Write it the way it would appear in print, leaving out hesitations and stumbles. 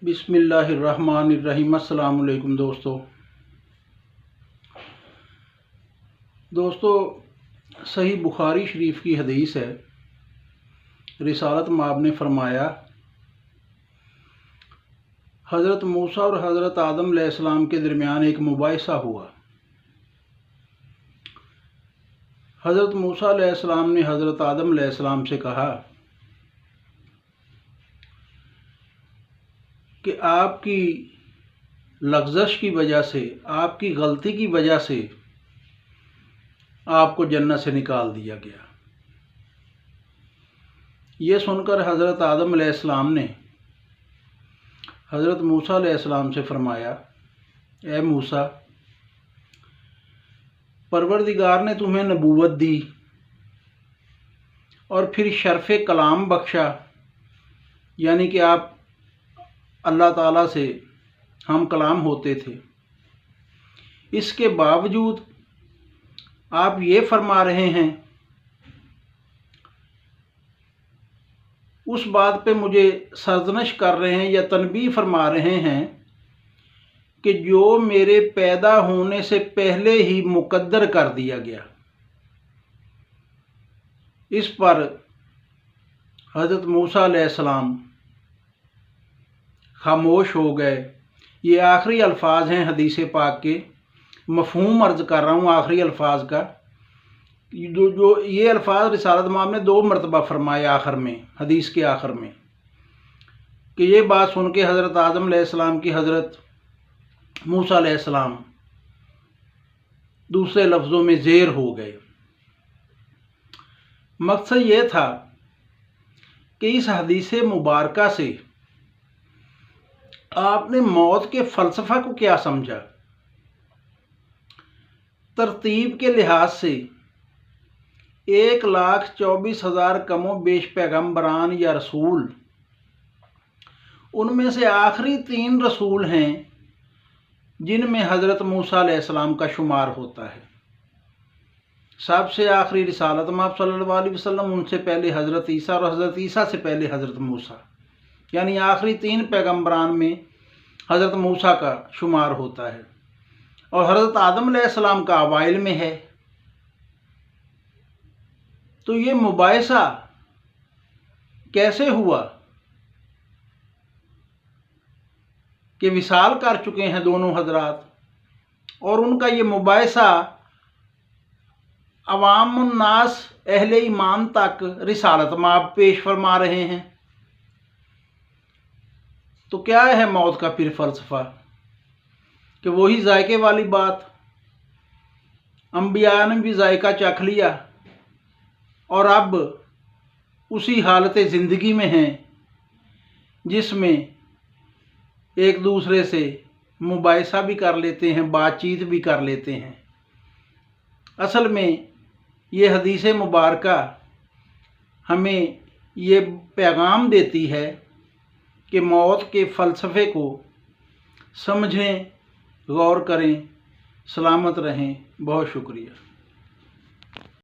बिस्मिल्लाहिर्रहमानिर्रहीम। अस्सलाम वालेकुम दोस्तों, सही बुखारी शरीफ की हदीस है। रिसालत माब ने फरमाया, हज़रत मूसा और हज़रत आदम अलैहिस्सलाम के दरमियान एक मुबाहिसा हुआ। हज़रत मूसा अलैहिस्सलाम ने हज़रत आदम अलैहिस्सलाम से कहा कि आपकी लग़ज़श की वजह से, आपकी गलती की वजह से आपको जन्नत से निकाल दिया गया। ये सुनकर हज़रत आदम अलैहिस्सलाम ने हज़रत मूसा अलैहिस्सलाम से फरमाया, ए मूसा, परवरदिगार ने तुम्हें नबूवत दी और फिर शर्फ़ कलाम बख्शा, यानी कि आप अल्लाह ताला से हम कलाम होते थे। इसके बावजूद आप ये फरमा रहे हैं, उस बात पे मुझे सरजनश कर रहे हैं या तनबीह फरमा रहे हैं कि जो मेरे पैदा होने से पहले ही मुकद्दर कर दिया गया। इस पर हज़रत मूसा अलैहिस्सलाम खामोश हो गए। ये आखिरी अल्फाज हैं हदीस पाक के, मफ़हूम अर्ज़ कर रहा हूँ आखिरी अल्फाज का। जो ये अल्फाज रिसालत माब ने 2 मरतबा फरमाए आखिर में, हदीस के आखिर में, कि ये बात सुन के हज़रत आदम अलैहिस्सलाम की हज़रत मूसा अलैहिस्सलाम दूसरे लफ्ज़ों में ज़ेर हो गए। मकसद ये था कि इस हदीस मुबारका से आपने मौत के फ़लसफ़ा को क्या समझा। तरतीब के लिहाज से 1,24,000 कमो बेश पैगम्बरान या रसूल, उनमें से आखिरी 3 रसूल हैं जिनमें हज़रत मूसा अलैहिस्सलाम का शुमार होता है। सबसे आखिरी रिसालत माब सल्लल्लाहु अलैहि वसल्लम, उनसे पहले हज़रत ईसा और हज़रत ईसा से पहले हज़रत मूसा, यानी आखिरी 3 पैगम्बरान में हज़रत मूसा का शुमार होता है और हज़रत आदम अलैहिस्सलाम का अवाइल में है। तो ये मुबाहिसा कैसे हुआ कि विसाल कर चुके हैं दोनों हजरात, और उनका ये मुबाहिसा अवामुन्नास अहले ईमान तक रिसालत माब पेश फरमा रहे हैं। तो क्या है मौत का फिर फ़लसफ़ा, कि वही जायके वाली बात, अंबिया ने भी जायका चख लिया और अब उसी हालत ज़िंदगी में हैं जिसमें एक दूसरे से मुबाहिसा भी कर लेते हैं, बातचीत भी कर लेते हैं। असल में ये हदीस मुबारका हमें ये पैगाम देती है कि मौत के फ़लसफ़े को समझें, गौर करें, सलामत रहें। बहुत शुक्रिया।